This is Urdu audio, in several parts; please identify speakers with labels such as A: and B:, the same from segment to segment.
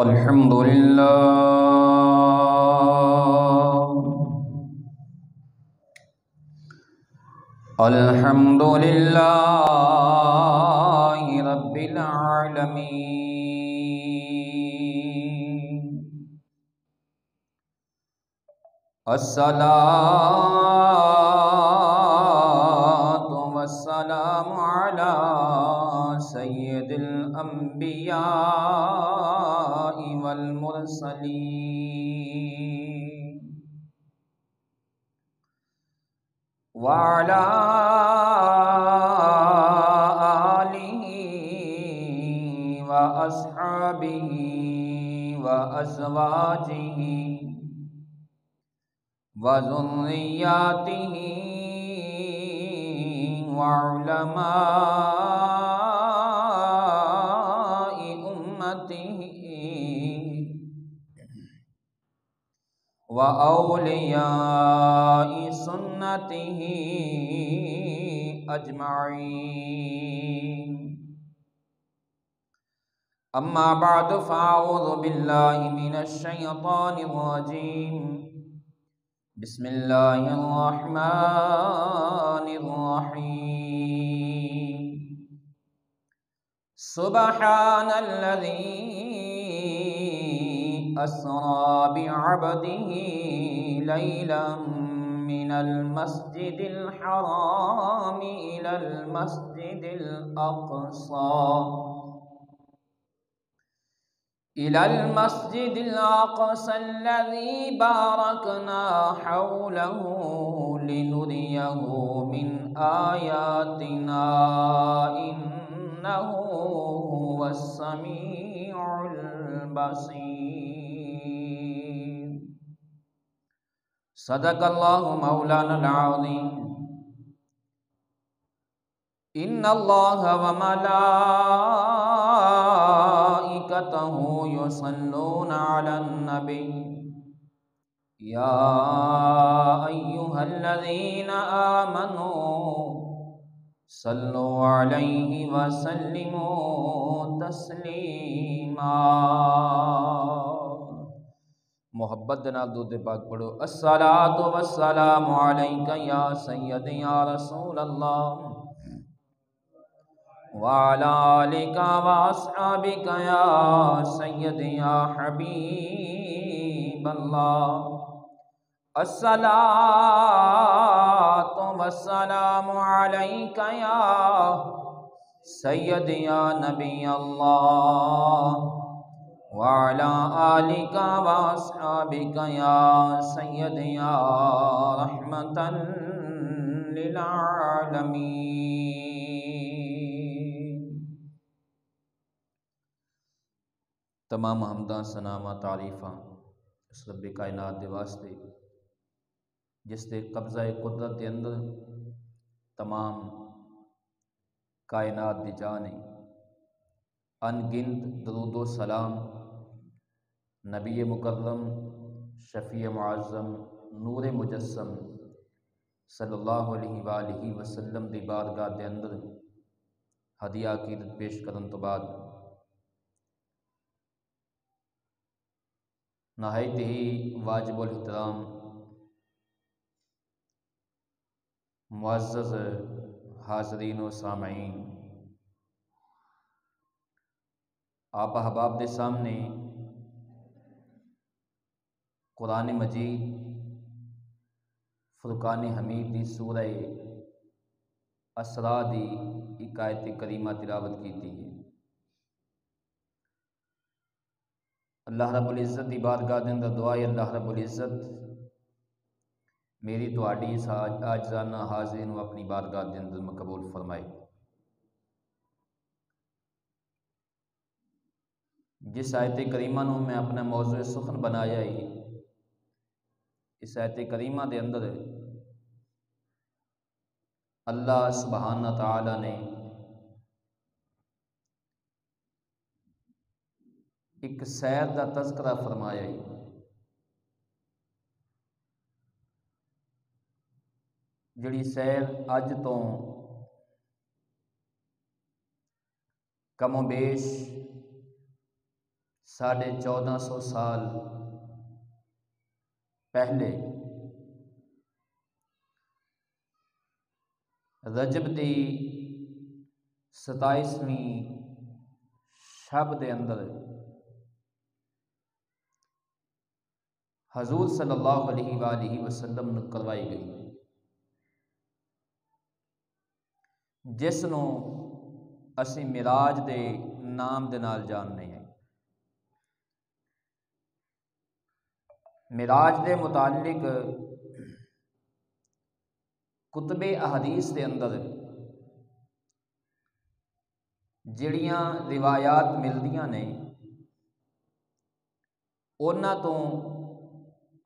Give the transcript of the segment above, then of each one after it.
A: الحمد للہ الحمد للہ رب العالمین الصلاۃ والسلام علی سید الانبیاء والمرسلین وعلى آلہ وأصحابہ وأزواجہ وذریاتہ وعلماء امتہ وأولیاء سنتہ اجمعین اما بعد فاعوذ باللہ من الشیطان الرجیم بسم اللہ الرحمن الرحیم سبحان الذی اسری بعبدہ لیلا من المسجد الحرام الى المسجد الأقصى الذي باركنا حوله لنريه من آياتنا إنه هو السميع البصير صدق الله مولانا العظيم إن الله وملائكته يصلون على النبي يا أيها الذين آمنوا صلوا عليه وسلموا تسليما محبت نال درود پاک پڑھو الصلاۃ والسلام علیک یا سیدی یا رسول اللہ وعلى آلك وأصحابك يا سيدي يا حبيب الله الصلاة والسلام عليك يا سيدي يا نبي الله وعلى آلك وأصحابك يا سيدي يا رحمة للعالمين تمام حمداں ثناواں تعریفاں اس رب کائنات دے واسطے جس دے قبضہ قدرت دے اندر تمام کائنات دی جان ہے ان گنت درود و سلام نبی مکرم شفیع معظم نور مجسم صلی اللہ علیہ وآلہ وسلم دی بارگاہ دے اندر ہدیہ عقیدت پیش کرن تو بعد نہایت ہی واجب الاحترام معزز حاضرین و سامعین، آپ احباب دے سامنے قرآن مجید فرقان حمید دی سورہ اسراء دی ایک آیت کریمہ تلاوت کیتی ہے۔ اللہ رب العزت دی بارگاہ دے اندر دعا ہے اللہ رب العزت میری تہاڈی اس عاجزانہ حاضرین و اپنی بارگاہ دے اندر مقبول فرمائے۔ جس آیت کریمہ نو میں اپنا موضوع سخن بنایا ہے، اس آیت کریمہ دے اندر اللہ سبحانہ تعالی نے ایک سیر دا تذکرہ فرمایا ہے۔ جڑی سیر اج تو کم و بیش 1450 سال پہلے رجب دی 27ویں شب دے اندر حضور صلی اللہ علیہ وآلہ وسلم نو کروائی گئی، جس نو اسی معراج دے نام دے نال جاننے ہیں۔ معراج دے متعلق کتب احادیث دے اندر جڑیاں روایات ملدیاں نے انہاں تو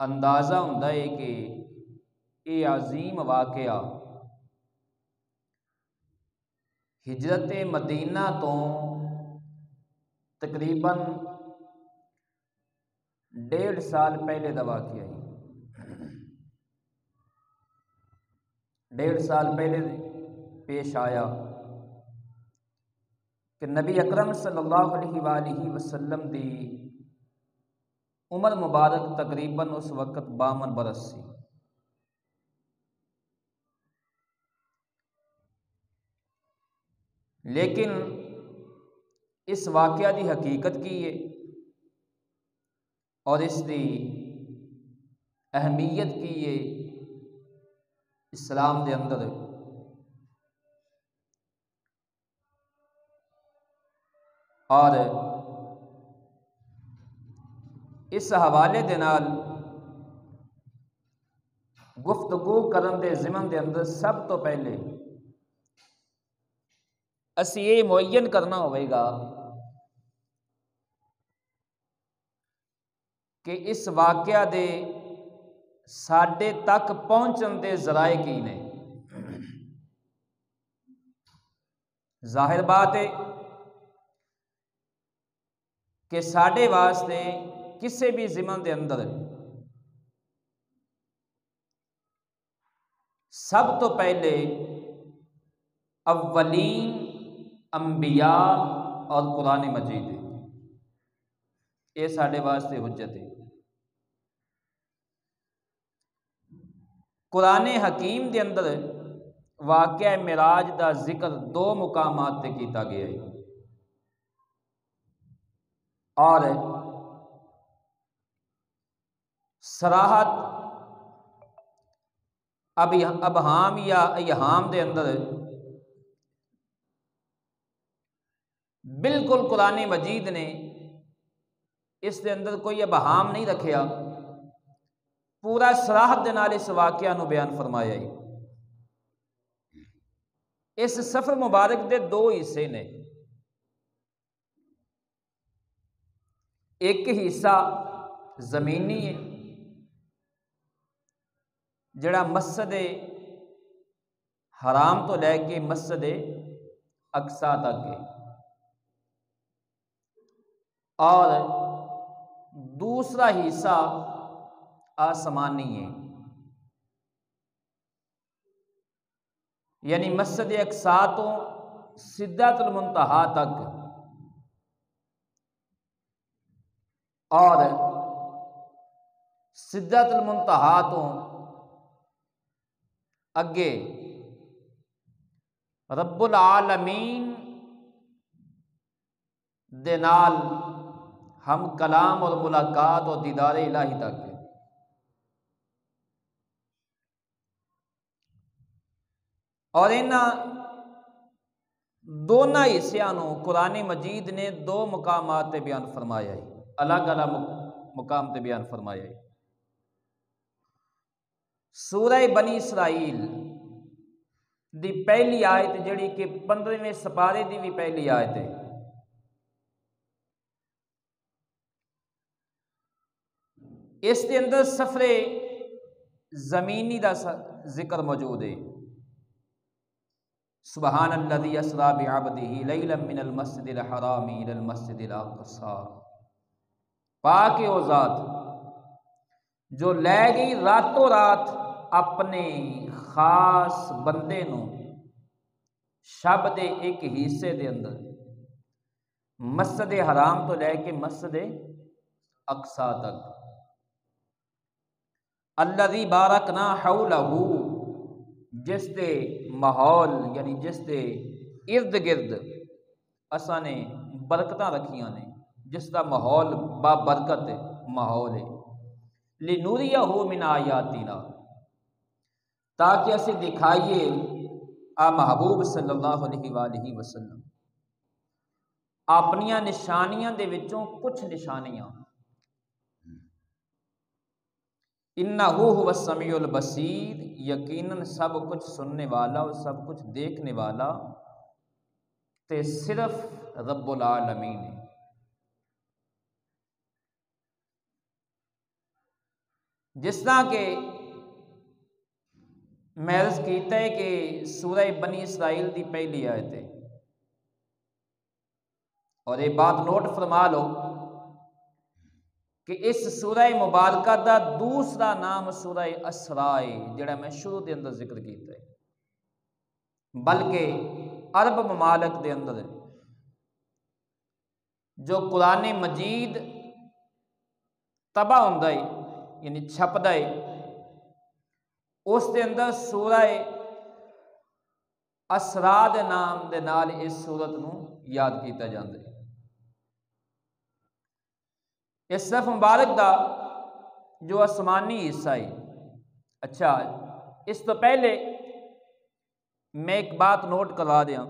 A: اندازہ ہوندا ہے کہ یہ عظیم واقعہ ہجرت مدینہ تو تقریباً 1.5 سال پہلے دا واقعہ ہے۔ 1.5 سال پہلے پیش آیا کہ نبی اکرم صلی اللہ علیہ وآلہ وسلم دی عمر مبارک تقریباً اس وقت 52 برس سی۔ لیکن اس واقعہ دی حقیقت کی ہے اور اس دی اہمیت کی ہے اسلام دے اندر، اور اس حوالے دے نال گفتگو کرن دے ضمن دے اندر سب تو پہلے اسی یہ معین کرنا ہوئے گا کہ اس واقعہ دے ساڈے تک پہنچن دے ذرائع کی نے۔ ظاہر بات ہے کہ ساڈے واسطے کسی بھی ضمن دے اندر سب تو پہلے اولین انبیاء اور قرآن مجید ہے، یہ ساڈے واسطے حجت ہے۔ قرآن حکیم دے اندر واقعہ معراج دا ذکر 2 مقامات تے کیتا گیا ہے، اور صراحت ابہام یا ایہام دے اندر بالکل قرآن مجید نے اس دے اندر کوئی ابہام نہیں رکھیا، پورا صراحت دے نال اس واقعہ نو بیان فرمایا ہے۔ اس سفر مبارک دے 2 حصے نے، ایک حصہ زمینی ہے جڑا مسجد حرام تو لے کے مسجد اقصی تک ہے، اور دوسرا حصہ آسمانی ہے، یعنی مسجد اقصی تو سدرۃ المنتہا تک، اور سدرۃ المنتہا تو اگے رب العالمین دے نال ہم کلام اور ملاقات اور دیدار الہی تک ہے۔ اور انہاں دونوں حصیاں نو قرآن مجید نے 2 مقامات تے بیان فرمایا ہے، الگ الگ مقام تے بیان فرمایا ہے۔ سورہ بنی اسرائیل دی پہلی آیت جڑی کہ 15ویں سپارے دی بھی پہلی آیت ہے، اس دے اندر سفر زمینی دا ذکر موجود ہے۔ سبحان الذی اسری بعبدہ لیلا من المسجد الحرام الی المسجد الاقصی، پاک ہے وہ ذات جو لے گئی راتوں رات اپنے خاص بندے نو شب دے ایک حصے دے اندر مسجد حرام تو لے کے مسجد اقصی تک، الذی بارکنا حولہ، جس دے ماحول یعنی جس دے ارد گرد اساں نے برکتاں رکھیاں نے، جس دا ماحول با برکت ماحول ہے، لنوریہ من آیاتنا، تاکہ اسے دکھائیے آ محبوب صلی اللہ علیہ وآلہ وسلم اپنیاں نشانیاں دے وچوں کچھ نشانیاں، انہ هو السمیع البصیر، یقیناً سب کچھ سننے والا اور سب کچھ دیکھنے والا تے صرف رب العالمین ہے۔ جس طرح کہ میں عرض کیتا ہے کہ سورہ بنی اسرائیل دی پہلی آیت ہے، اور یہ بات نوٹ فرما لو کہ اس سورہ مبارکہ دا دوسرا نام سورہ اسراء ہے، جڑا میں شروع دے اندر ذکر کیتا ہے، بلکہ عرب ممالک دے اندر جو قرآن مجید طبع ہوندا ہے یعنی چھپدا ہے، اس دے اندر سورہ اسراء دے نام دے نال اس سورت نو یاد کیتا جاندا ہے۔ اس صرف مبارک دا جو آسمانی حصہ ہے، اچھا اس تو پہلے میں ایک بات نوٹ کروا دیا،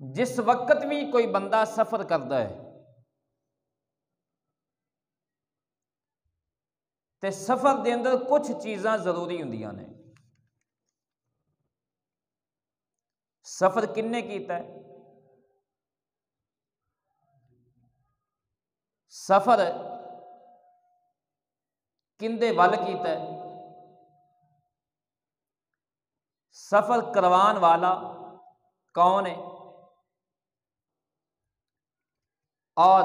A: جس وقت بھی کوئی بندہ سفر کرتا ہے تے سفر دے اندر کچھ چیزاں ضروری ہوندیاں نے۔ سفر کنے کیتا ہے؟ سفر کندے ول کیتا ہے؟ سفر کروان والا کون ہے؟ اور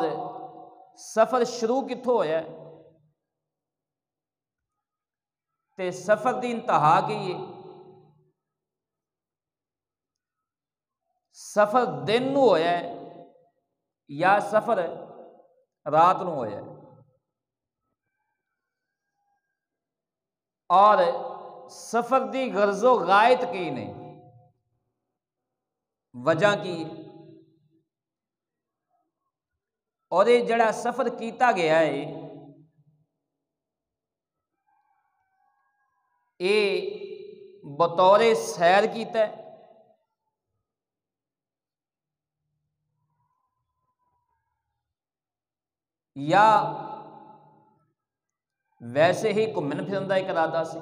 A: سفر شروع کتھوں ہویا ہے تے سفر دی انتہا کی ہے؟ سفر دن نو ہویا ہے یا سفر رات نو ہویا ہے؟ اور سفر دی غرض و غایت کی نے، وجہ کی ہے؟ اور یہ جڑا سفر کیتا گیا ہے یہ بطور سیر کیتا ہے یا ویسے ہی گھومن پھرن دا ایک ارادہ سی؟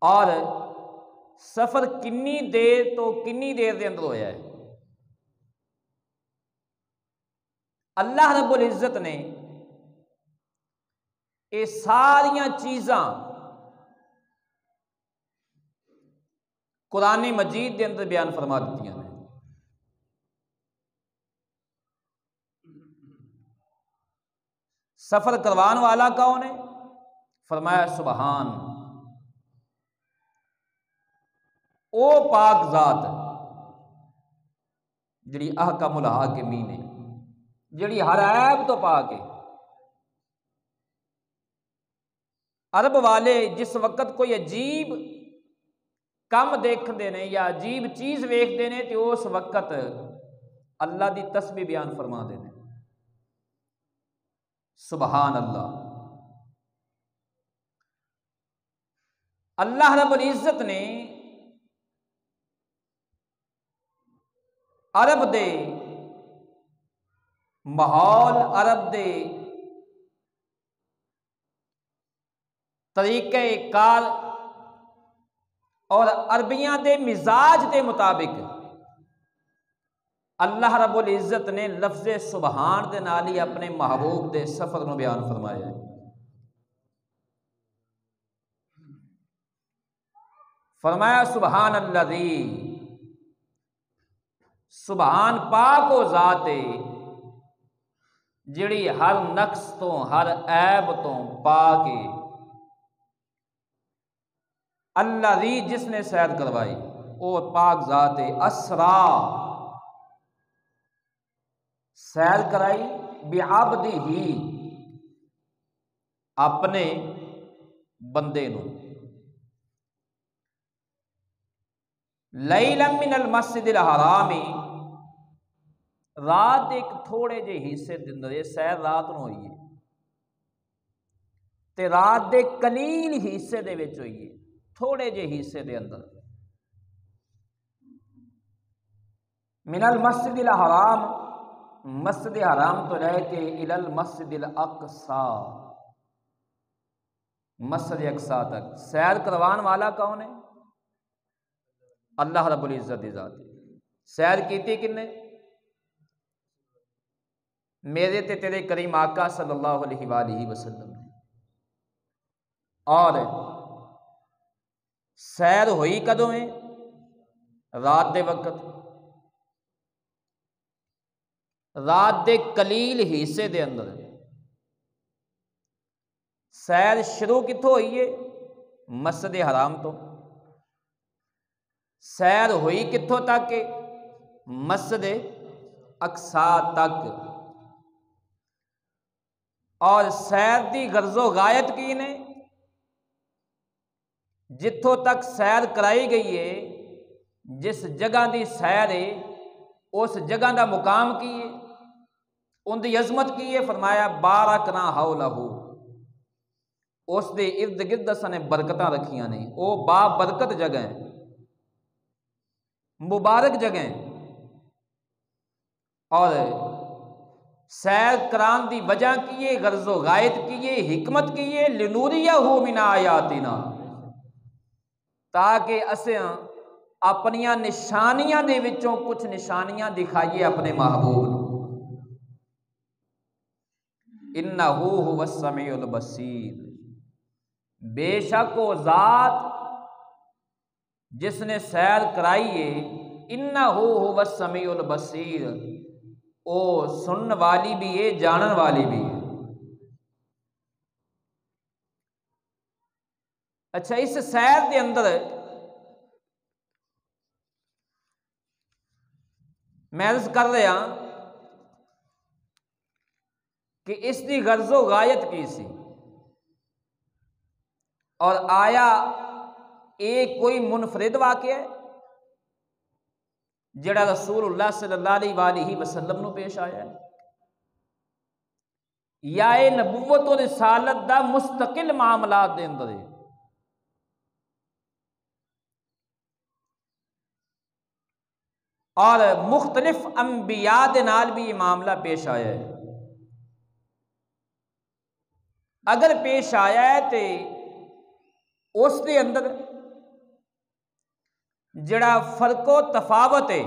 A: اور سفر کنی دیر تو کنی دیر دے اندر ہویا ہے؟ اللہ رب العزت نے یہ ساریاں چیزاں قرآن مجید دے اندر بیان فرما دیتی ہیں۔ سفر کروان والا کون ہے؟ فرمایا سبحان، او پاک ذات جڑی احکم الحاکمین ہے، جڑی ہر عیب تو پاک ہے۔ عرب والے جس وقت کوئی عجیب کم دیکھتے ہیں یا عجیب چیز ویکھتے ہیں تو اس وقت اللہ دی تسبیح بیان فرما دے ہیں، سبحان اللہ۔ اللہ رب العزت نے عرب دے ماحول، عرب دے طریقہ کار اور عربیاں دے مزاج دے مطابق اللہ رب العزت نے لفظ سبحان دے نال ہی اپنے محبوب دے سفر نو بیان فرمایا ہے۔ فرمایا سبحان الذی، سبحان پاک و ذات ہے جڑی ہر نقص تو ہر عیب تو پاک ہے، الذی جس نے سیر کروائی، وہ پاک ذات اسرا سیر کرائی بعبدہ اپنے بندے نو، لیلا من المسجد الحرام رات ایک تھوڑے جے حصے دے اندر، یہ سیر رات نو ہوئی ہے تے رات دے قلیل حصے دے وچ ہوئی ہے، تھوڑے جے حصے دے اندر، من المسجد الحرام مسجد حرام تو لے کے الی المسجد الاقصی مسجد اقصی تک۔ سیر کروان والا کون ہے؟ اللہ رب العزت دی ذات۔ سیر کیتی کنے؟ میرے تے تیرے کریم آقا صلی اللہ علیہ وآلہ وسلم نے۔ اور سیر ہوئی کدوں ہے؟ رات دے وقت، رات دے قلیل حصے دے اندر۔ سیر شروع کتھوں ہوئی ہے؟ مسجد حرام تو۔ سیر ہوئی کتھوں تک؟ مسجد اقصی تک۔ اور سیر دی غرض و غایت کی نے؟ جتھوں تک سیر کرائی گئی ہے، جس جگہ دی سیر ہے اس جگہ دا مقام کی ہے، ان دی عظمت کی ہے؟ فرمایا بارکنا حولہ، اس دے ارد گرد اساں نے برکتاں رکھیاں نے، او با برکت جگہ ہیں، مبارک جگہ ہیں۔ اور سیر کران دی وجہ کی ہے، غرض و غایت کی ہے، حکمت کی ہے، لنوریہ من آیاتنا، تاکہ اساں اپنیاں نشانیاں دے وچوں کچھ نشانیاں دکھائیے اپنے محبوب نو۔ انہ هو السمیع البصیر، بے شک وہ ذات جس نے سیر کرائی ہے، انہ هو السمیع البصیر، او سنن والی بھی ہے، جانن والی بھی ہے۔ اچھا، اس سیر دے اندر میں عرض کر رہا کہ اس دی غرض و غایت کی سی، اور آیا ایک کوئی منفرد واقعہ ہے جڑا رسول اللہ صلی اللہ علیہ وآلہ وسلم نو پیش آیا ہے، یا اے نبوت و رسالت دا مستقل معاملات دے اندر ہے؟ اور مختلف انبیاء دے نال بھی یہ معاملہ پیش آیا ہے۔ اگر پیش آیا ہے تے اس دے اندر جڑا فرق و تفاوت ہے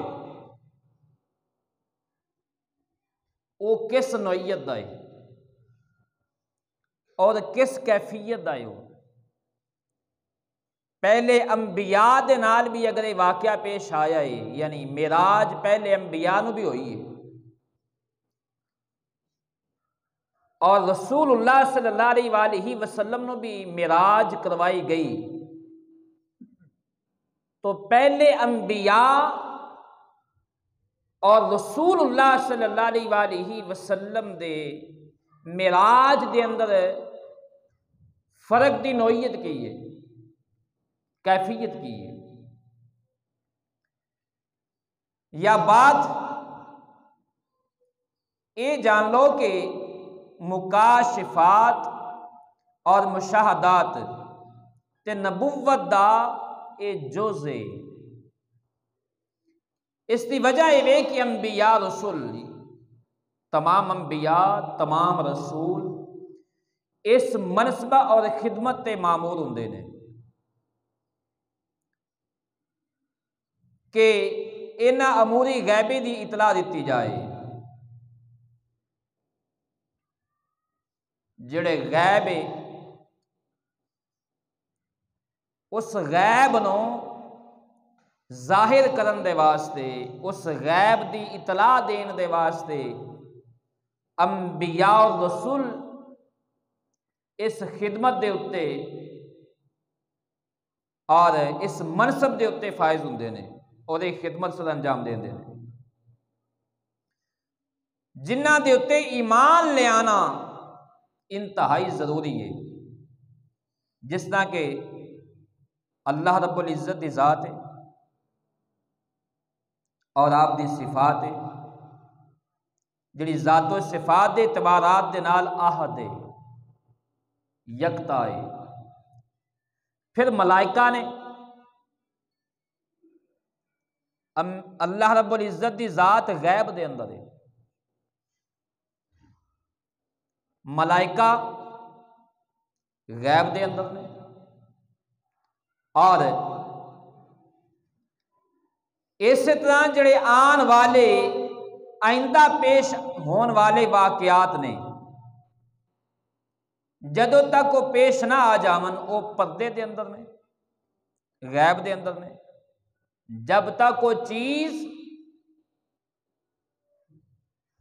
A: وہ کس نوعیت دا ہے اور کس کیفیت دا ہے؟ وہ پہلے انبیاء دے نال بھی اگر یہ واقعہ پیش آیا ہے، یعنی معراج پہلے انبیاء نو بھی ہوئی ہے، اور رسول اللہ صلی اللہ علیہ وآلہ وسلم نو بھی معراج کروائی گئی، تو پہلے انبیاء اور رسول اللہ صلی اللہ علیہ وآلہ وسلم دے معراج دے اندر فرق دی نوعیت کی ہے، کیفیت کی ہے؟ یا بات یہ جان لو کہ مکاشفات اور مشاہدات تے نبوت دا اے جز ہے۔ اس دی وجہ یہ کہ انبیاء رسول، تمام انبیاء تمام رسول اس منصبہ اور خدمت تے مامور ہوندے نے کہ انہاں اموری غیبی دی اطلاع دیتی جائے، جڑے غیب ہے اس غیب نو ظاہر کرن دے واسطے، اس غیب دی اطلاع دین دے واسطے انبیاء اور رسول اس خدمت دے اتے اور اس منصب دے اتنے فائز ہوندے نے اور ایک خدمت سر انجام دیندے نے جنہ دے اتنے ایمان لے آنا انتہائی ضروری ہے، جس طرح کہ اللہ رب العزت دی ذات ہے اور آپ دی صفات ہے، جڑی ذات و صفات دے اعتبارات دے نال احد ہے، یکتا ہے۔ پھر ملائکہ نے اللہ رب العزت دی ذات غیب دے اندر ہے، ملائکہ غیب دے اندر نے، اور اسی طرح جڑے آن والے آئندہ پیش ہون والے واقعات نے جدوں تک وہ پیش نہ آ جاون وہ پردے دے اندر نے، غیب دے اندر نے، جب تک وہ چیز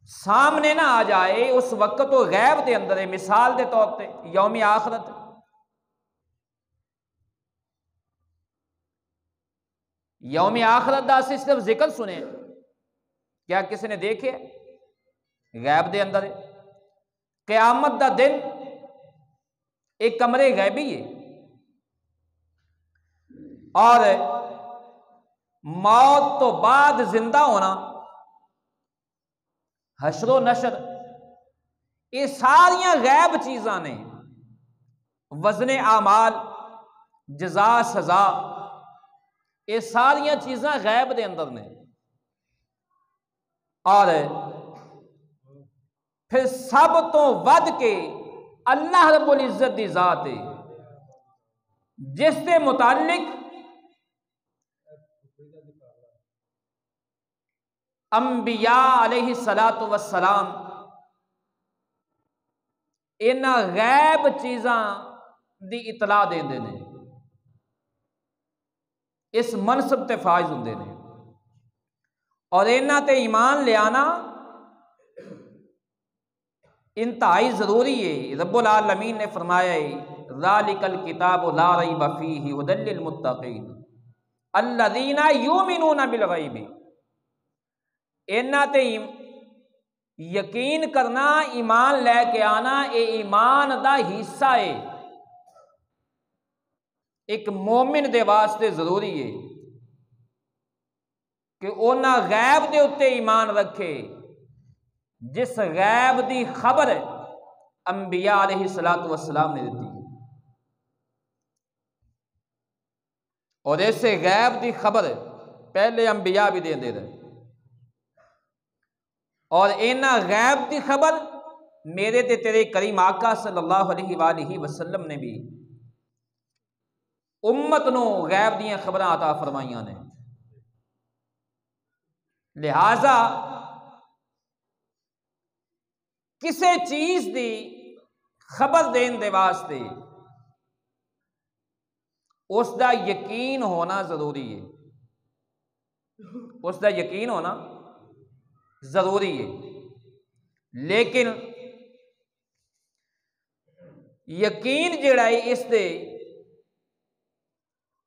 A: سامنے نہ آ جائے اس وقت وہ غیب دے اندر ہے۔ مثال دے طور پہ یوم آخرت، یوم آخرت دا اسی صرف ذکر سنے، کیا کسی نے دیکھے؟ غیب دے اندر ہے۔ قیامت دا دن ایک کمرے غیبی ہے، اور موت تو بعد زندہ ہونا، حشر و نشر، یہ ساریاں غیب چیزاں نے۔ وزن اعمال، جزا سزا، یہ ساریاں چیزاں غیب دے اندر نے۔ اور پھر سب تو ود کے اللہ رب العزت دی ذات ہے، جس کے متعلق انبیاء علیہ الصلاۃ والسلام انہاں غیب چیزاں دی اطلاع دیندے نے، اس منصب تے فائز ہوندے نے، اور انہاں تے ایمان لے آنا انتہائی ضروری ہے۔ رب العالمین نے فرمایا ہے ذالک الکتاب لا ریب فیہ ھدی للمتقین الذین یؤمنون بالغیب، انہاں تے یقین کرنا، ایمان لے کے آنا، اے ایمان دا حصہ ہے، ایک مومن دے واسطے ضروری ہے کہ اونا غیب دے اتے ایمان رکھے جس غیب دی خبر انبیاء علیہ السلام نے دیتی ہے، اور ایسے غیب دی خبر پہلے انبیاء بھی دے رہے، اور اینا غیب دی خبر میرے تے تیرے کریم آقا صلی اللہ علیہ وآلہ وسلم نے بھی امت نو غیب دیاں خبراں عطا فرمائیاں نے۔ لہذا کسے چیز دی خبر دین دے واسطے اس دا یقین ہونا ضروری ہے، اس دا یقین ہونا ضروری ہے، لیکن یقین جڑا ہے اس دے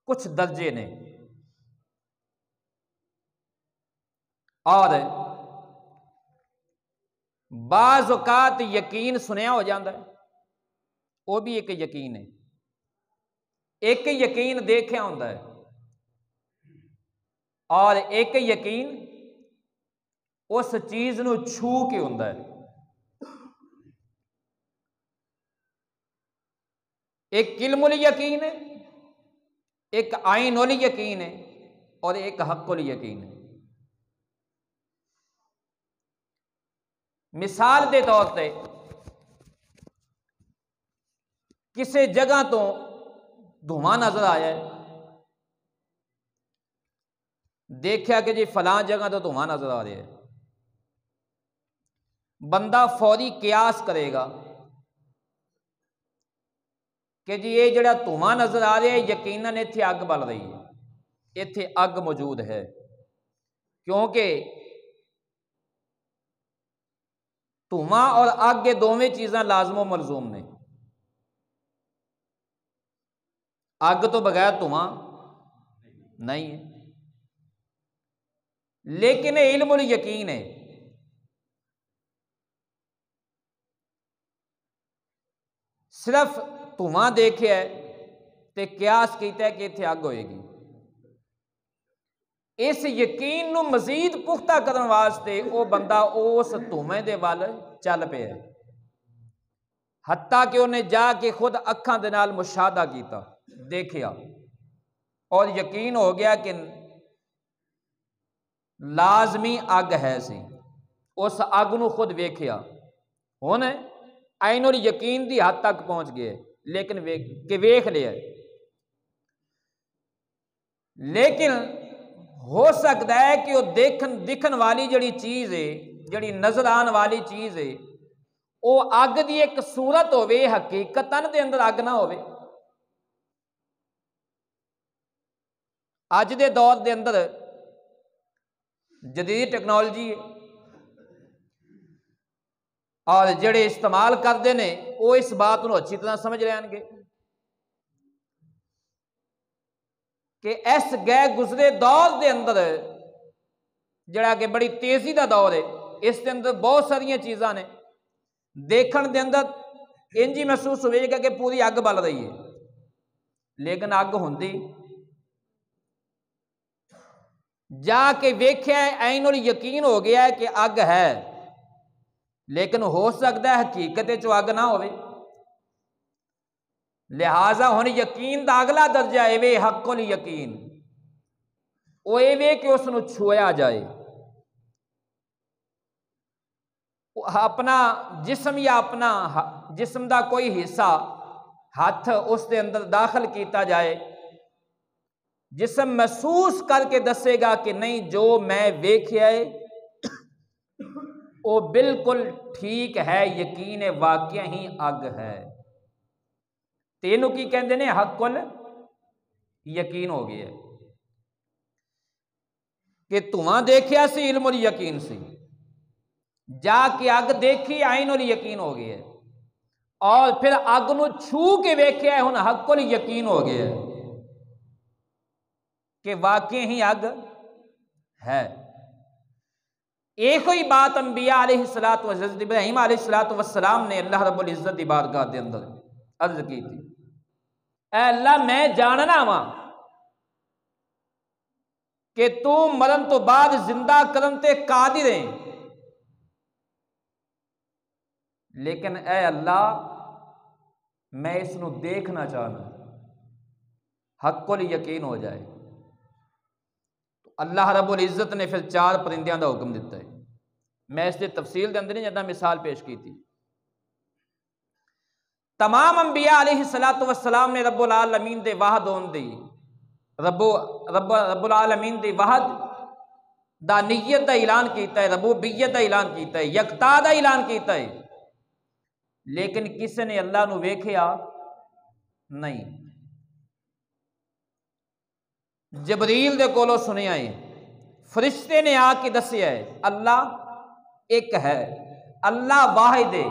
A: کچھ درجے نے، اور بعض اوقات یقین سنیا ہو جاتا ہے، وہ بھی ایک یقین ہے، ایک یقین دیکھیا ہوتا ہے، اور ایک یقین اس چیز نو چھو کے ہوتا ہے۔ ایک علم الیقین ہے، ایک عین الیقین ہے، اور ایک حق الیقین ہے۔ مثال دے طور پہ کسی جگہ تو دھواں نظر آیا ہے، دیکھا کہ جی فلاں جگہ تو دھواں نظر آ رہا ہے، بندہ فوری قیاس کرے گا کہ جی یہ جڑا دھواں نظر آ رہا ہے یقیناً اتنے اگ بل رہی ہے، اتنے اگ موجود ہے، کیونکہ دھواں اور اگ یہ دونوں چیزاں لازم و ملزوم نے، اگ تو بغیر دھواں نہیں ہے، لیکن علم الیقین ہے۔ صرف دھواں دیکھیا ہے تے قیاس کیتا ہے کہ اتنے اگ ہوئے گی، اس یقین نو مزید پختہ کرن واسطے وہ بندہ اس دھویں دے وال چل پیا ہے، حتیٰ کہ انہیں جا کے خود اکھاں دے نال مشاہدہ کیتا، دیکھیا اور یقین ہو گیا کہ لازمی اگ ہے سی، اس اگ نو خود ویکھیا، ہن عین الیقین دی حد تک پہنچ گئے، لیکن ویکھ لیا، لیکن ہو سکتا ہے کہ وہ دکھن والی جڑی چیز ہے، جڑی نظر آن والی چیز ہے، وہ اگ دی ایک صورت ہوے، حقیقتاً دے اندر اگ نہ ہوے۔ اج دے دور دے اندر جدید ٹیکنالوجی ہے اور جڑے استعمال کرتے ہیں وہ اس بات کو اچھی طرح سمجھ رہے ہیں کہ اس گئے گزرے دور دے اندر جڑا کہ بڑی تیزی دا دور ہے، اس دے اندر بہت ساری چیزاں نے، دیکھن دے اندر انجی محسوس ہوئے گا کہ پوری اگ بل رہی ہے، لیکن اگ ہوندی جا کے ویکھیا عین الیقین ہو گیا ہے کہ اگ ہے، لیکن ہو سکتا ہے حقیقت چ اگ نہ ہوئے۔ لہذا ہن یقین دا اگلا درجہ اے حق الیقین، وہ اے کہ اس نو چھویا جائے، اپنا جسم یا اپنا جسم دا کوئی حصہ ہاتھ اس دے اندر داخل کیتا جائے، جسم محسوس کر کے دسے گا کہ نہیں جو میں ویکھیا ہے وہ بالکل ٹھیک ہے، یقین واقعہ ہی اگ ہے، تینوں کی کہندے نے حق الیقین ہو گیا ہے کہ دھواں دیکھیا سی علم الیقین سی، جا کے اگ دیکھی عین الیقین ہو گیا ہے، اور پھر اگ نو چھو کے ویکھیا ہے، ہن حق الیقین ہو گیا ہے کہ واقعی ہی اگ ہے۔ ایک ہی بات انبیاء علیہ الصلوۃ والسلام، حضرت ابراہیم علیہ الصلوۃ والسلام نے اللہ رب العزت دی بارگاہ دے اندر عرض کی تھی، اے اللہ میں جاننا وا کہ تو مرن تو بعد زندہ کرن تے قادر ہے، لیکن اے اللہ میں اس نو دیکھنا چاہنا، حق الیقین ہو جائے۔ اللہ رب العزت نے پھر 4 پرندیاں دا حکم دیتا ہے، میں اس کی تفصیل دے اندر نہیں جاتا، مثال پیش کی تھی۔ تمام انبیاء علیہ السلام نے رب العالمین دے واحد ہون دی، رب العالمین دی واحد دانیت دا اعلان کیتا ہے، ربوبیت دا اعلان کیتا ہے، یکتا دا اعلان کیتا ہے، لیکن کسی نے اللہ نو ویکھیا نہیں۔ جبریل دے کولوں سنیا ہے، فرشتے نے آ کے دسیا ہے اللہ ایک ہے، اللہ واحد ہے،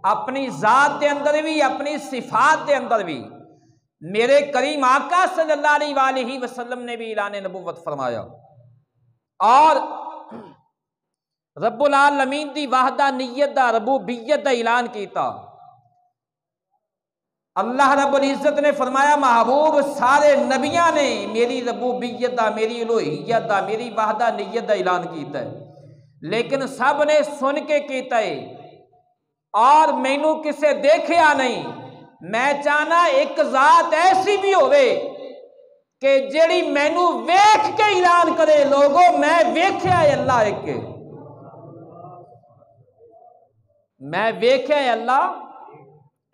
A: اپنی ذات دے اندر بھی، اپنی صفات دے اندر بھی۔ میرے کریم آقا صلی اللہ علیہ وآلہ وسلم نے بھی اعلان نبوت فرمایا، اور رب العالمین دی وحدانیت دا، ربوبیت دا اعلان کیتا۔ اللہ رب العزت نے فرمایا محبوب سارے نبیاں نے میری ربوبیت دا، میری الوہیت دا، میری وحدانیت دا اعلان کیتا ہے، لیکن سب نے سن کے کیتا ہے اور مینوں کسے دیکھیا نہیں۔ میں چاہنا ایک ذات ایسی بھی ہوئے کہ جیڑی مینوں ویکھ کے اعلان کرے لوگوں میں ویکھیا ہے اللہ ایک کے، میں ویکھیا ہے اللہ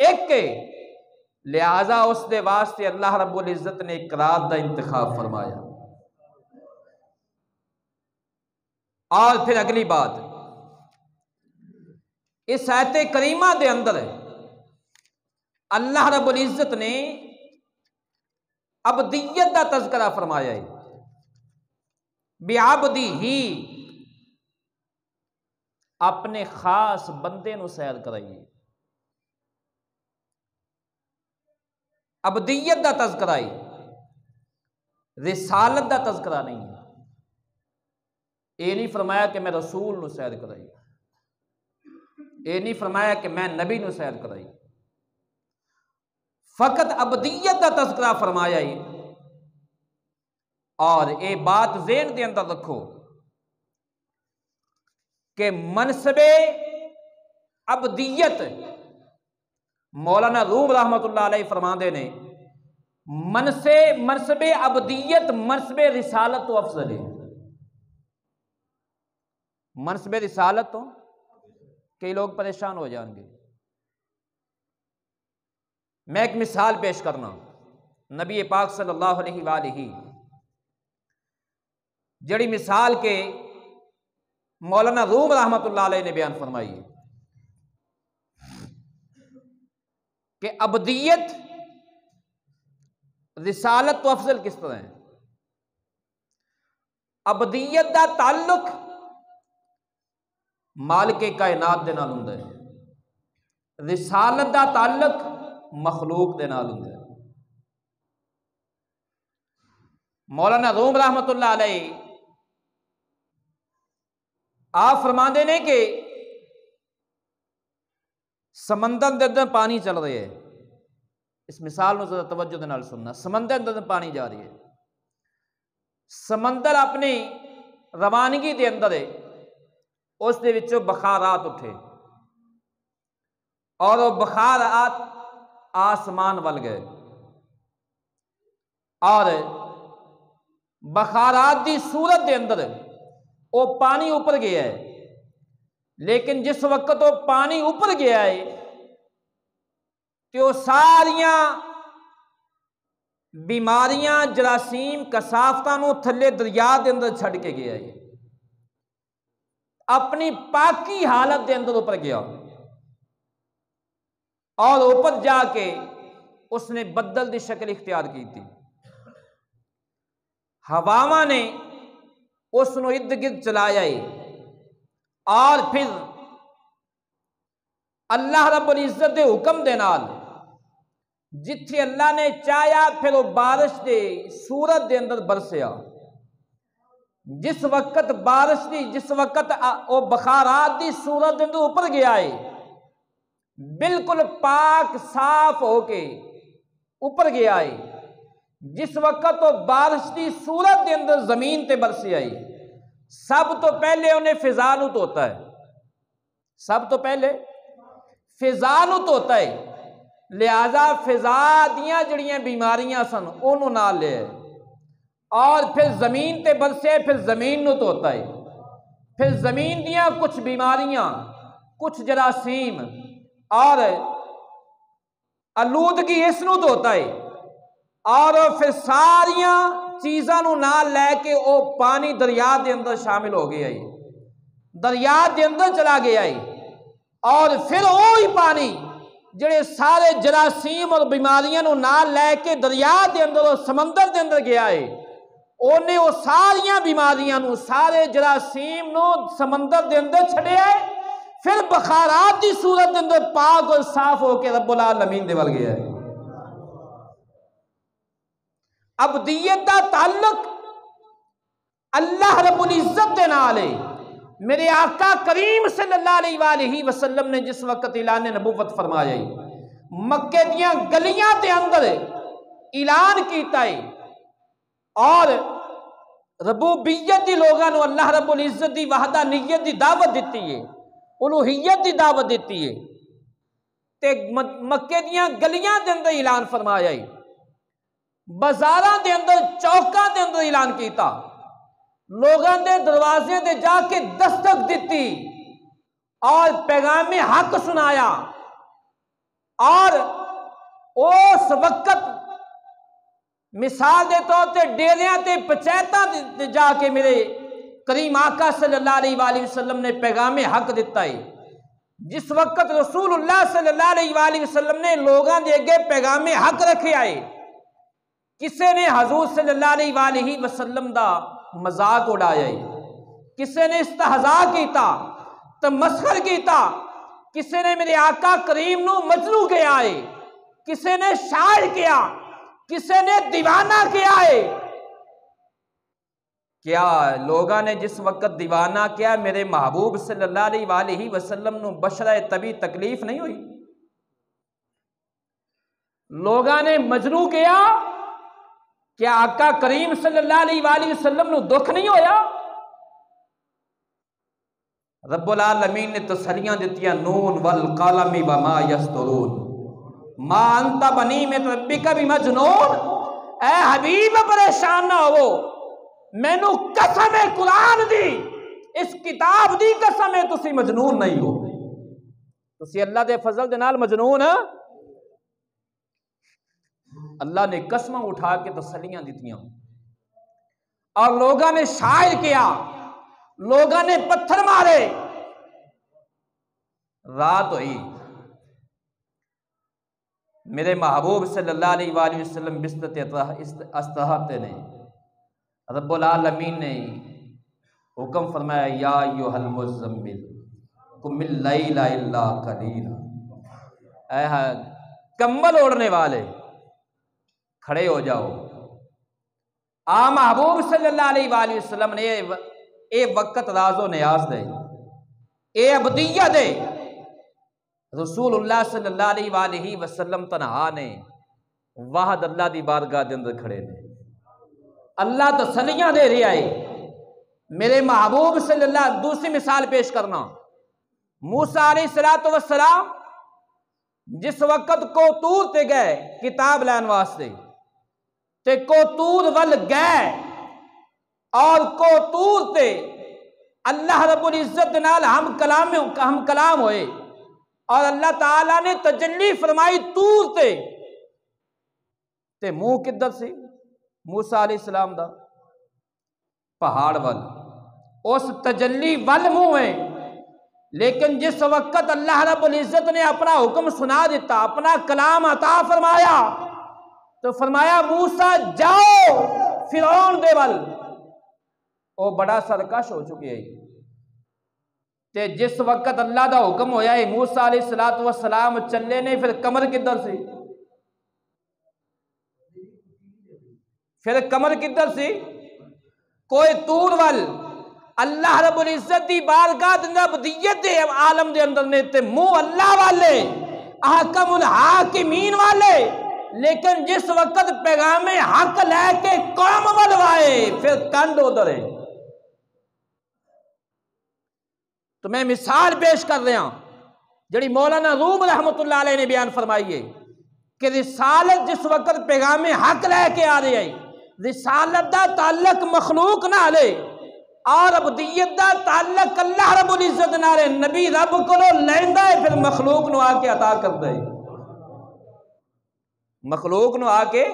A: ایک کے۔ لہذا اس دے واسطے اللہ رب العزت نے ایک رات دا انتخاب فرمایا۔ اور پھر اگلی بات اس آیت کریمہ دے اندر اللہ رب العزت نے عبدیت دا تذکرہ فرمایا ہے، بعبدی ہی، اپنے خاص بندے نو سیر کرائیے، عبدیت دا تذکرہ ہے۔ رسالت دا تذکرہ نہیں ہے۔ یہ نہیں فرمایا کہ میں رسول نو سیر کرائی، یہ نہیں فرمایا کہ میں نبی نو سیر کرائی، فقط عبدیت دا تذکرہ فرمایا ہی۔ اور یہ بات ذہن دے اندر رکھو کہ منصب عبدیت، مولانا روم رحمت اللہ علیہ فرماندے نے منصب عبدیت منصب رسالت تو افضل ہے۔ منصب رسالت تو کئی لوگ پریشان ہو جائیں گے۔ میں ایک مثال پیش کرنا، نبی پاک صلی اللہ علیہ وآلہ جڑی مثال کے مولانا روم رحمت اللہ علیہ نے بیان فرمائی کہ عبدیت رسالت تو افضل کس طرح ہے۔ عبدیت دا تعلق مالک کائنات دے نال ہوندا ہے، رسالت دا تعلق مخلوق دے نال ہوندا ہے۔ مولانا روم رحمت اللہ علیہ آپ فرماندے نے کہ سمندر دے اندر پانی چل رہے ہے، اس مثال نو ذرا توجہ دے نال سننا، سمندر دے اندر پانی جا رہی ہے، سمندر اپنی روانگی دے اندر ہے، اس دے وچوں بخارات اٹھے اور وہ بخارات آسمان ول گئے، اور بخارات دی صورت دے اندر وہ پانی اوپر گیا ہے، لیکن جس وقت وہ پانی اوپر گیا ہے کہ وہ ساریاں بیماریاں جراثیم کثافتاں نو تھلے دریا دے اندر چھڑ کے گیا ہے، اپنی پاکی حالت دے اندر اوپر گیا، اور اوپر جا کے اس نے بدل دی شکل اختیار کی تھی، ہواواں نے اس نو ارد گرد چلایا ہے، اور پھر اللہ رب العزت دے حکم دے نال جتھے اللہ نے چاہیا پھر وہ بارش دے صورت دے اندر برسیا۔ جس وقت بارش دی، جس وقت وہ بخارات دی صورت دے اندر اوپر گیا ہے، بالکل پاک صاف ہو کے اوپر گیا ہے، جس وقت وہ بارش دی صورت دے اندر زمین تے برسی آئی، سب تو پہلے انہیں فضا نو دھوتا ہے، سب تو پہلے فضا نو دھوتا ہے، لہذا فضا دیاں جڑیاں بیماریاں سن انہوں نال لے، اور پھر زمین تے برسے، پھر زمین نو دھوتا ہے، پھر زمین دیاں کچھ بیماریاں، کچھ جراثیم اور آلودگی اس نو دھوتا ہے، اور پھر ساریاں چیزاں نو نال لے کے او پانی دریا دے اندر شامل ہو گیا ہے، دریا دے اندر چلا گیا ہے، اور پھر وہی پانی جڑے سارے جراثیم اور بیماریاں نو نال لے کے دریا دے اندر اور سمندر دے اندر گیا ہے، انہیں وہ ساریاں بیماریاں نو، سارے جراثیم نو سمندر دے اندر چھڑیا ہے، پھر بخارات دی صورت دے اندر پاک اور صاف ہو کے رب العالمین دے ول گیا ہے۔ عبدیت دا تعلق اللہ رب العزت دے نال ہے۔ میرے آقا کریم صلی اللہ علیہ وآلہ وسلم نے جس وقت اعلان نبوت فرمایا ہے، مکے دیاں گلیاں دے اندر اعلان کیتا ہے، اور ربوبیت دی لوگاں نو اللہ رب العزت دی وحدانیت دی دعوت دیتی ہے، الوہیت دی دعوت دیتی ہے، تے مکے دیاں گلیاں دے اندر اعلان فرمایا ہے، بازاراں دے اندر چوکاں دے اندر اعلان کیتا، لوگاں دے دروازے دے جا کے دستک دیتی اور پیغام حق سنایا، اور اس وقت مثال دے طور تے ڈیریاں تے پنچایتاں تے جا کے میرے کریم آقا صلی اللہ علیہ وآلہ وسلم نے پیغام حق دیتا ہے۔ جس وقت رسول اللہ صلی اللہ علیہ وآلہ وسلم نے لوگاں دے اگے پیغام حق رکھے آئے، کسے نے حضور صلی اللہ علیہ وآلہ وسلم دا مذاق اڑایا ہے، کسے نے استہزاء کیتا، تمسخر کیتا، کسے نے میرے آقا کریم نو مجنوں کیا ہے، کسے نے شاعر کیا، کسے نے دیوانہ کیا ہے، کیا لوگاں نے جس وقت دیوانہ کیا میرے محبوب صلی اللہ علیہ وآلہ وسلم نو بشرہ طبی تکلیف نہیں ہوئی؟ لوگاں نے مجنوں کیا کیا آقا کریم صلی اللہ علیہ وآلہ وسلم نو دکھ نہیں ہویا؟ رب العالمین نے تسلیاں دتیاں، نون والقلم وما یسطرون ما انت بنعمت ربک بمجنون۔ اے حبیب پریشان نہ ہو، مینوں قسم ہے قرآن دی، اس کتاب دی قسم ہے تسی مجنون نہیں ہو، تسی اللہ دے فضل دے نال مجنون۔ اللہ نے قسماں اٹھا کے تسلیاں دیتیاں، اور لوگاں نے شاعر کیا، لوگاں نے پتھر مارے۔ رات ہوئی، میرے محبوب صلی اللہ علیہ وآلہ وسلم بستر استراحت نے، رب العالمین نے حکم فرمایا، یا ایھا المزمل قم اللیل الا قلیلا، اے کمبل اوڑھنے والے کھڑے ہو جاؤ۔ آ محبوب صلی اللہ علیہ وآلہ وسلم نے اے وقت راز و نیاز دے، اے عبدیہ دے، رسول اللہ صلی اللہ علیہ وآلہ وسلم تنہا نے واحد اللہ دی بارگاہ دے اندر کھڑے نے، اللہ تسلیاں دے رہا ہے۔ میرے محبوب صلی اللہ، دوسری مثال پیش کرنا، موسیٰ علیہ السلام جس وقت کوتور تے گئے کتاب لین واسطے، تے کوتور ول گئے اور کوتور تے اللہ رب العزت نال ہم کلام ہوئے، اور اللہ تعالیٰ نے تجلی فرمائی تور تے منہ کدھر سی؟ موسیٰ علیہ السلام دا پہاڑ ول، اس تجلی ول منہ ہے۔ لیکن جس وقت اللہ رب العزت نے اپنا حکم سنا دیتا، اپنا کلام عطا فرمایا، تو فرمایا موسیٰ جاؤ فرعون دے ول، وہ بڑا سرکش ہو چکے ہے۔ تے جس وقت اللہ دا حکم ہویا ہے موسیٰ علیہ السلام چلے نے، پھر کمر کدھر سی؟ پھر کمر کدھر سی؟ کوئی طور ول، اللہ رب العزت دی بارگاہ دے عبدیت دے عالم دے اندر نے، تے منہ اللہ والے، احکم الحاکمین والے، لیکن جس وقت پیغام حق لے کے قوم ولوائے پھر کنڈ ادھر ہے۔ تو میں مثال پیش کر رہا ہوں جڑی مولانا روم رحمۃ اللہ علیہ نے بیان فرمائی ہے کہ رسالت جس وقت پیغام حق لے کے آ رہی ہے، رسالت دا تعلق مخلوق نہ لے اور عبدیت دا تعلق اللہ رب العزت نہ لے، نبی رب کو لیندا ہے پھر مخلوق نو آ کے عطا کردا ہے، مخلوق نو آ کے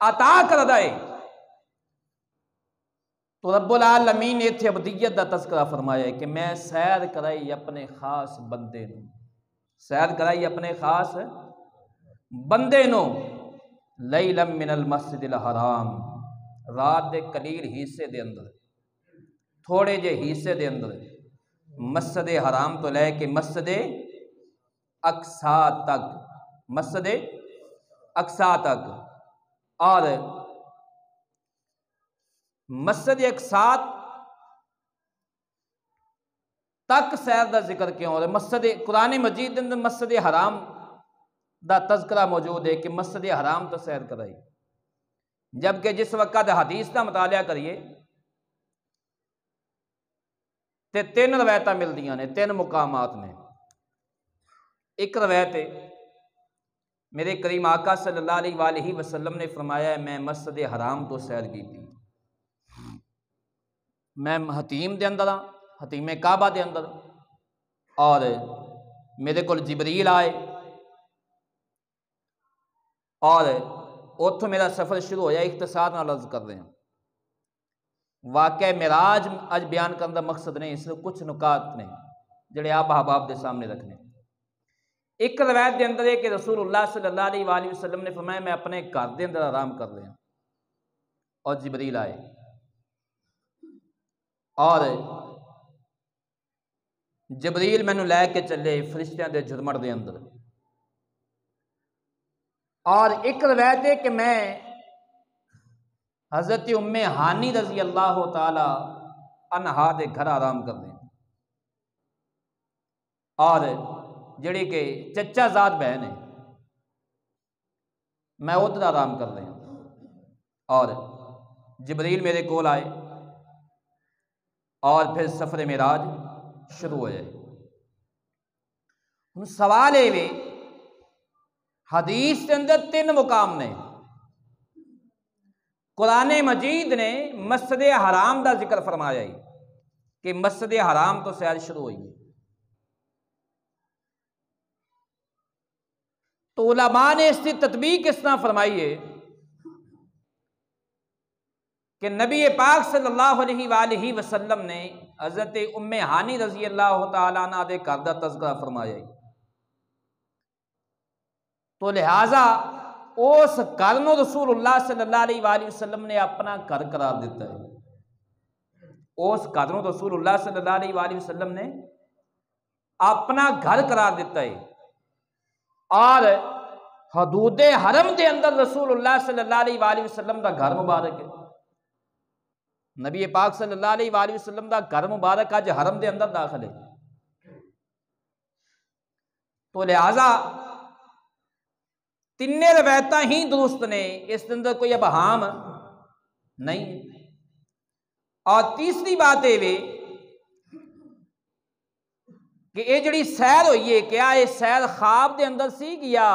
A: عطا کردا ہے۔ تو رب العالمین نے اتھے عبدیت دا تذکرہ فرمایا ہے کہ میں سیر کرائی اپنے خاص بندے نو، سیر کرائی اپنے خاص بندے نو، لیلا من المسجد الحرام، رات دے قلیل حصے دے اندر، تھوڑے جے حصے دے اندر، مسجد حرام تو لے کے مسجد اقصی تک، مسجد اقصی تک، اور مسجد اقصی تک سیر دا ذکر کیوں ہو رہا ہے؟ مسجد قرآن مجید دے اندر مسجد حرام دا تذکرہ موجود ہے کہ مسجد حرام تو سیر کرائی، جبکہ جس وقت حدیث کا مطالعہ کریے تے تین روایتاں ملدیاں نے، تین مقامات نے۔ ایک روایت ہے میرے کریم آقا صلی اللہ علیہ وآلہ وسلم نے فرمایا ہے میں مسجد حرام تو سیر کی تھی، میں حتیم دے اندر ہاں، حتیم کعبہ دے اندر، اور میرے کو جبریل آئے اور اتھوں میرا سفر شروع ہویا۔ اختصار نال عرض کر رہے ہیں، واقعہ معراج اج بیان کرنے کا مقصد نہیں، اس لیے کچھ نکات نے جڑے آپ احباب دے سامنے رکھنے۔ ایک روایت دے اندر ہے کہ رسول اللہ صلی اللہ علیہ وآلہ وسلم نے فرمایا میں اپنے گھر دے اندر آرام کر رہا اور جبریل آئے اور جبریل مینوں لے کے چلے فرشتیاں دے جھرمٹ دے اندر، اور ایک روایت ہے کہ میں حضرت ام ہانی رضی اللہ تعالی عنہا دے گھر آرام کر دیں، اور جڑی کہ چچا زاد بہن ہے میں ادھر آرام کر رہا اور جبریل میرے کول آئے اور پھر سفر معراج شروع ہو جائے۔ ہن سوال ہے وے حدیث کے اندر 3 مقام نے، قرآن مجید نے مسجد حرام دا ذکر فرمایا ہے کہ مسجد حرام تو سیر شروع ہوئی ہے، تو علماء نے اس کی تطبیق اس طرح فرمائی ہے کہ نبی پاک صلی اللہ علیہ وآلہ وسلم نے حضرت ام ہانی رضی اللہ تعالیٰ عنہ دے گھر دا تذکرہ فرمایا ہے، تو لہٰذا اس گھر نو رسول اللہ صلی اللہ علیہ وآلہ وسلم نے اپنا گھر قرار دیتا ہے، اس گھر نو رسول اللہ صلی اللہ علیہ وآلہ وسلم نے اپنا گھر قرار دیتا ہے، اور حدود حرم دے اندر رسول اللہ صلی اللہ علیہ وآلہ وسلم دا گھر مبارک ہے، نبی پاک صلی اللہ علیہ وآلہ وسلم دا گھر مبارک اج حرم دے اندر داخل ہے، تو لہٰذا 3 روایتاں ہی درست نے، اس کے اندر کوئی ابہام نہیں۔ اور تیسری بات یہ کہ یہ جڑی سیر ہوئی ہے کیا یہ سیر خواب دے اندر سی یا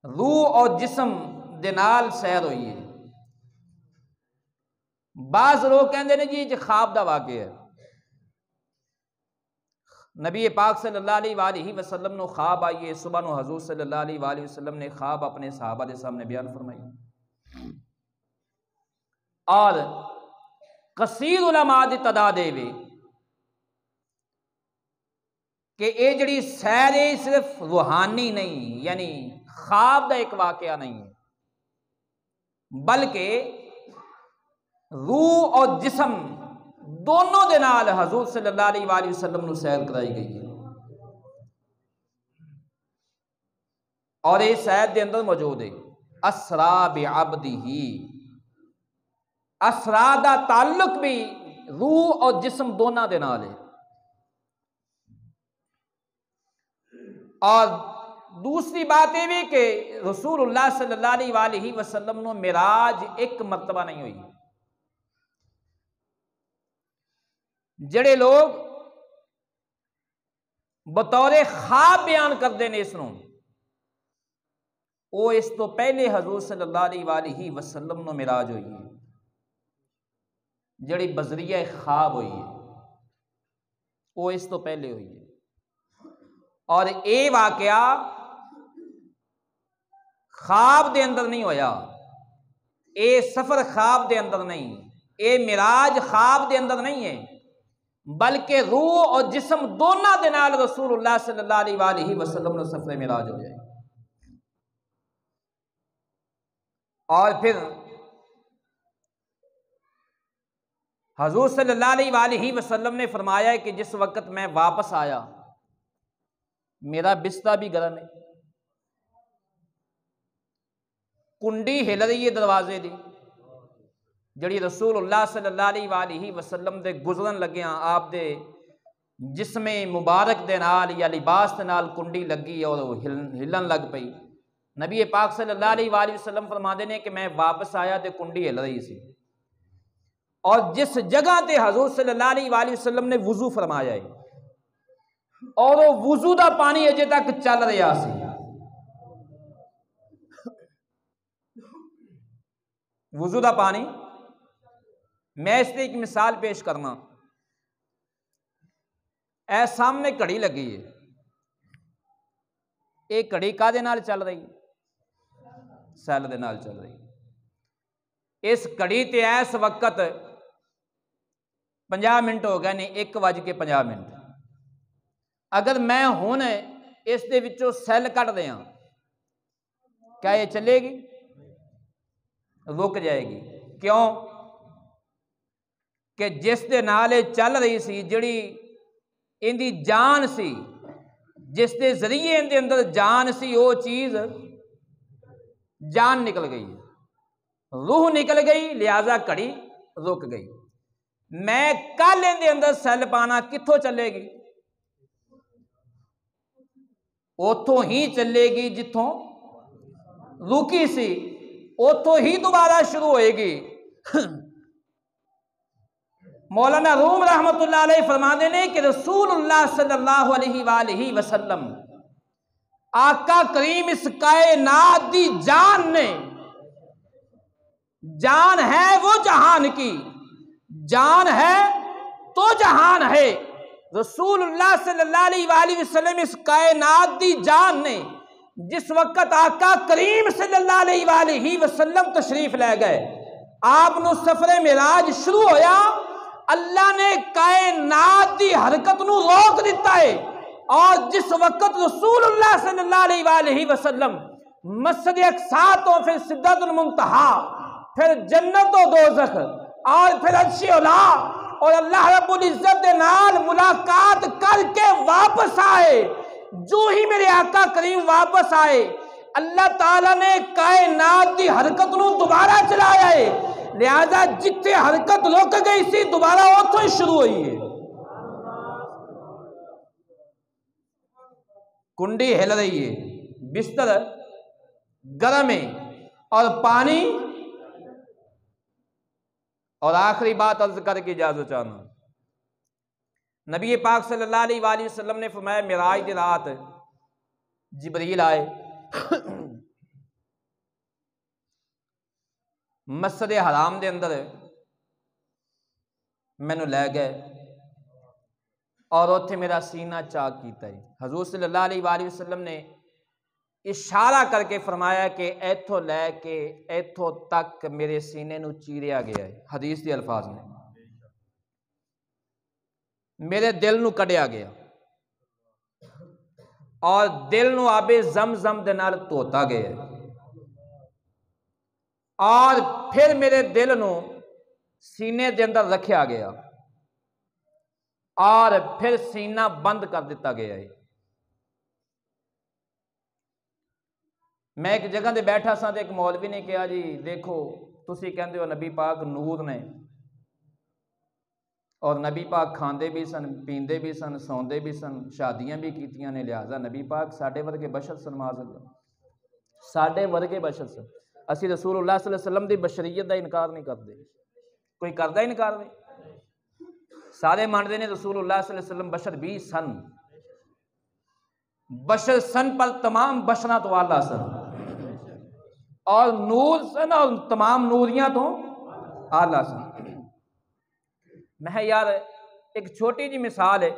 A: روح اور جسم دے نال سیر ہوئی ہے؟ بعض لوگ کہندے نے جی خواب دا واقعہ ہے، نبی پاک صلی اللہ علیہ وآلہ وسلم نو خواب آئیے، صبح نو حضور صلی اللہ علیہ وآلہ وسلم نے خواب اپنے صحابہ دے سامنے بیان فرمائی، اور کثیر علماء دی تعداد ہے کہ اے جڑی سیر ہے صرف روحانی نہیں، یعنی خواب دا ایک واقعہ نہیں ہے، بلکہ روح اور جسم دونوں دے نال حضور صلی اللہ علیہ وآلہ وسلم نو سیر کرائی گئی ہے، اور یہ سیر دے اندر موجود ہے اسرا بعبدہ، اسرا دا تعلق بھی روح اور جسم دونوں دے نال ہے، اور دوسری بات یہ بھی کہ رسول اللہ صلی اللہ علیہ وآلہ وسلم نو معراج ایک مرتبہ نہیں ہوئی، جڑے لوگ بطور خواب بیان کرتے ہیں اس نو، وہ اس تو پہلے حضور صلی اللہ علیہ وآلہ وسلم نو معراج ہوئی ہے، جڑی بذریعہ خواب ہوئی ہے وہ اس تو پہلے ہوئی ہے، اور اے واقعہ خواب دے اندر نہیں ہویا، اے سفر خواب دے اندر نہیں، اے معراج خواب دے اندر نہیں ہے، بلکہ روح اور جسم دونوں دے نال رسول اللہ صلی اللہ علیہ وآلہ وسلم نے سفر معراج ہو جائے، اور پھر حضور صلی اللہ علیہ وآلہ وسلم نے فرمایا ہے کہ جس وقت میں واپس آیا میرا بستر بھی گرم ہے، کنڈی ہل رہی ہے دروازے دی، جڑی رسول اللہ صلی اللہ علیہ وآلہ وسلم دے گزرن لگیاں آپ دے جسم مبارک دے نال یا لباس دے نال کنڈی لگی اور ہلن لگ پئی، نبی پاک صلی اللہ علیہ وآلہ وسلم فرماندے نے کہ میں واپس آیا تے کنڈی ہل رہی سی، اور جس جگہ تے حضور صلی اللہ علیہ وآلہ وسلم نے وضو فرمایا ہے اور وہ وضو دا پانی اجے تک چل رہا سی، وضو دا پانی، میں اس لیے ایک مثال پیش کرنا، اے سامنے گھڑی لگی ہے، ایک گھڑی کادے نال چل رہی؟ سیل دے نال چل رہی، اس گھڑی تے اس وقت 50 منٹ ہو گئے نے، 1:50، اگر میں ہن اس دے وچوں سیل کٹ دیاں کیا یہ چلے گی؟ رک جائے گی، کیوں؟ کہ جس دے نال چل رہی سی، جڑی ان دی جان سی، جس دے ذریعے ان دے اندر جان سی، وہ چیز جان نکل گئی، روح نکل گئی، لہذا گھڑی رک گئی۔ میں کل دے اندر سیل پانا کتھوں چلے گی؟ اتوں ہی چلے گی جتوں رکی سی، اتوں ہی دوبارہ شروع ہوئے گی۔ مولانا روم رحمت اللہ علیہ فرماتے ہیں کہ رسول اللہ صلی اللہ علیہ وآلہ وسلم آقا کریم اس کائنات دی جان نے، جان ہے وہ جہان کی، جان ہے تو جہان ہے۔ رسول اللہ صلی اللہ علیہ وآلہ وسلم اس کائنات دی جان نے جس وقت آقا کریم صلی اللہ علیہ وآلہ وسلم تشریف لے گئے، آپ نو سفر معراج شروع ہویا، اللہ نے کائنات دی حرکت نو روک دیتا ہے، اور جس وقت رسول اللہ صلی اللہ علیہ وآلہ وسلم مسجد اقصیٰ تو پھر سدرۃ المنتہا، پھر جنت و دوزخ، اور پھر عرش اعلیٰ، اور اللہ رب العزت دے نال ملاقات کر کے واپس آئے، جو ہی میرے آقا کریم واپس آئے، اللہ تعالیٰ نے کائنات دی حرکت نو دوبارہ چلایا ہے، لہذا جتنے حرکت رک گئی سی دوبارہ اتوں ہی شروع ہوئی ہے۔ کنڈی ہل رہی ہے، بستر گرم ہے، اور پانی، اور آخری بات عرض کر کے اجازت چاہنا، نبی پاک صلی اللہ علیہ وآلہ وسلم نے فرمایا معراج دی رات جبریل آئے، مسجد حرام دے اندر مینوں لے گئے، اور اتھے میرا سینہ چاک کیتا ہے۔ حضور صلی اللہ علیہ وآلہ وسلم نے اشارہ کر کے فرمایا کہ ایتھوں لے کے ایتھوں تک میرے سینے نو چیریا گیا ہے، حدیث دی الفاظ میں میرے دل نو کڈیا گیا، اور دل نو آب زمزم دے نال دھوتا گیا ہے، اور پھر میرے دل نو سینے دے اندر رکھیا گیا، اور پھر سینہ بند کر دیتا گیا ہے۔ میں ایک جگہ دے بیٹھا سا تے ایک مولوی نے کہا جی دیکھو تسی کہندے ہو نبی پاک نور نے، اور نبی پاک کھاندے بھی سن، پیندے بھی سن، سوندے بھی سن، شادیاں بھی کیتیاں نے، لہذا نبی پاک ساڈے ورگے بشر سن، معاذ اللہ ساڈے ورگے بشر سن، اسی رسول اللہ صلی اللہ علیہ وسلم دی بشریت دا انکار نہیں کرتے، کوئی کردا انکار نہیں، سارے مانتے ہیں رسول اللہ صلی اللہ علیہ وسلم بشر بھی سن، بشر سن پر تمام بشراں تو اعلیٰ سن، اور نور سن اور تمام نوریاں تو اعلیٰ سن۔ میں یار ایک چھوٹی جی مثال ہے،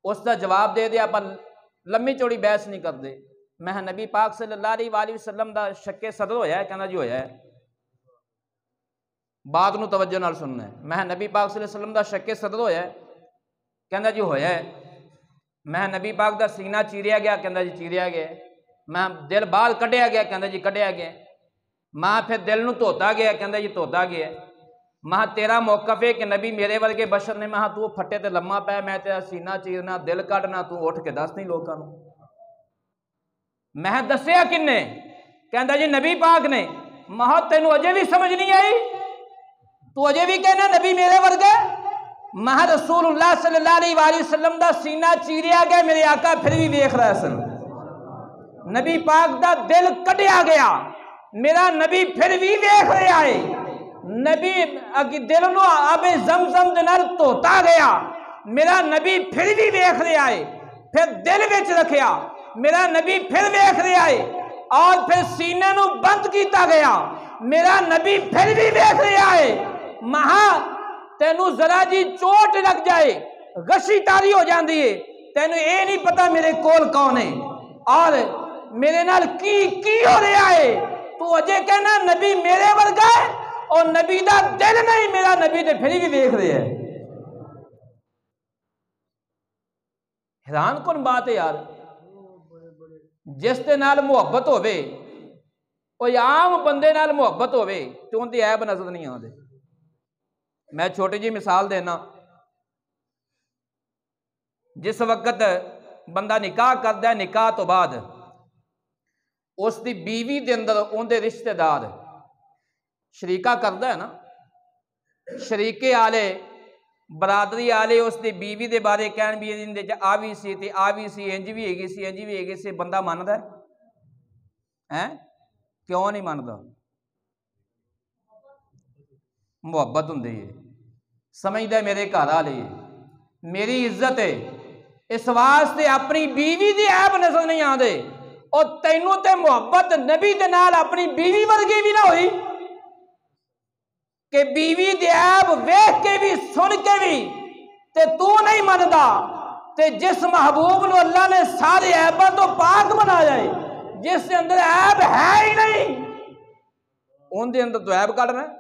A: اس کا جواب دے دیا، پر لمبی چوڑی بحث نہیں کرتے۔ میں نبی پاک صلی اللہ علیہ وآلہ وسلم دا شک صدر ہویا ہے، کہنا جی ہویا ہے، بات نو توجہ نال سننا ہے۔ میں نبی پاک صلی اللہ علیہ وسلم دا شک صدر ہویا ہے، کہنا جی ہویا ہے۔ میں نبی پاک دا سینہ چیریا گیا، کہنا جی چیریا گیا۔ میں دل باہر کڈیا گیا، کہنا جی کڈیا گیا۔ میں پھر دل نو دھوتا گیا، کہنا جی دھوتا گیا۔ میں تیرا موقف ہے کہ نبی میرے ورگے بشر نے، میں تو پھٹے تے لمحہ پہ، میں تیرا سینہ چیرنا، دل کڈنا، تو اٹھ کے دس نہیں لوکاں نو۔ میں دسیا کنے؟ کہندا جی نبی پاک نے۔ میں تینوں اجے بھی سمجھ نہیں آئی؟ تو اجے بھی کہنا نبی میرے ورگے؟ میں رسول اللہ صلی اللہ علیہ وآلہ وسلم دا سینہ چیریا گیا، میرے آقا پھر بھی دیکھ رہا سن۔ نبی پاک دا دل کٹیا گیا، میرا نبی پھر بھی دیکھ رہا ہے۔ نبی دل نو آب زمزم دے نال دھوتا گیا، میرا نبی پھر بھی دیکھ رہا ہے۔ پھر دل وچ رکھیا، میرا نبی پھر دیکھ رہا ہے، اور پھر سینے نو بند کیتا گیا، میرا نبی پھر بھی دیکھ رہا ہے۔ مہا تینوں ذرا جی چوٹ لگ جائے، غشی تاری ہو جاندی ہے، تینوں اے نہیں پتا میرے کول کون ہے اور میرے نال کی ہو رہا ہے، تو اجے کہنا نبی میرے ورگا ہے، اور نبی دا دل نہیں، میرا نبی تے پھر بھی دیکھ رہے ہیں۔ حیران کن بات ہے یار، جس دے نال محبت ہوے، کوئی عام بندے نال محبت ہوے تو ان دی عیب نظر نہیں آندے۔ میں چھوٹی جی مثال دینا، جس وقت بندہ نکاح کردا ہے، نکاح تو بعد اس دی بیوی دے اندر اون دے رشتہ دار شریکہ کردا ہے نا، شریکے آلے برادری آلے اس دی بیوی دے بارے کہن بھی اندے چ آ بھی سی تے آ بھی سی، انج بھی ہیگی سی، انج بھی ہیگی سی، بندہ مندا ہے؟ کیوں نہیں مندا؟ محبت ہوندی ہے، سمجھدا ہے میرے گھر والے میری عزت ہے، اس واسطے اپنی بیوی دی عیب نظر نہیں آندے۔ اور تینوں تے محبت نبی دے نال اپنی بیوی ورگی بھی نہ ہوئی کہ بیوی دے عیب ویکھ کے بھی سن کے بھی تے تو نہیں مندا، تے جس محبوب نو اللہ نے سارے عیباں تو پاک بنایا ہے، جس کے اندر عیب ہے ہی نہیں، ان دے اندر تو عیب کڈ رہا ہے۔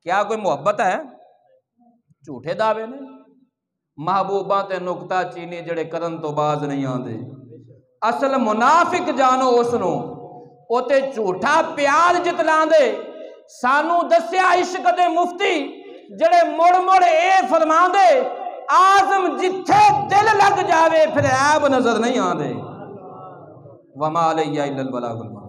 A: کیا کوئی محبت ہے؟ جھوٹے دعوے نے، محبوباں تے نکتہ چینی جڑے کرن تو باز نہیں آندے۔ اصل منافق جانو اس نو، او تے جھوٹا پیار جتلاندے۔ سانو دسیا عشق دے مفتی جڑے مڑ مڑ اے فرماندے آزم جتھے دل لگ جاوے پھر عیب نظر نہیں آندے۔ وما علیہ الا البلاغ المبین۔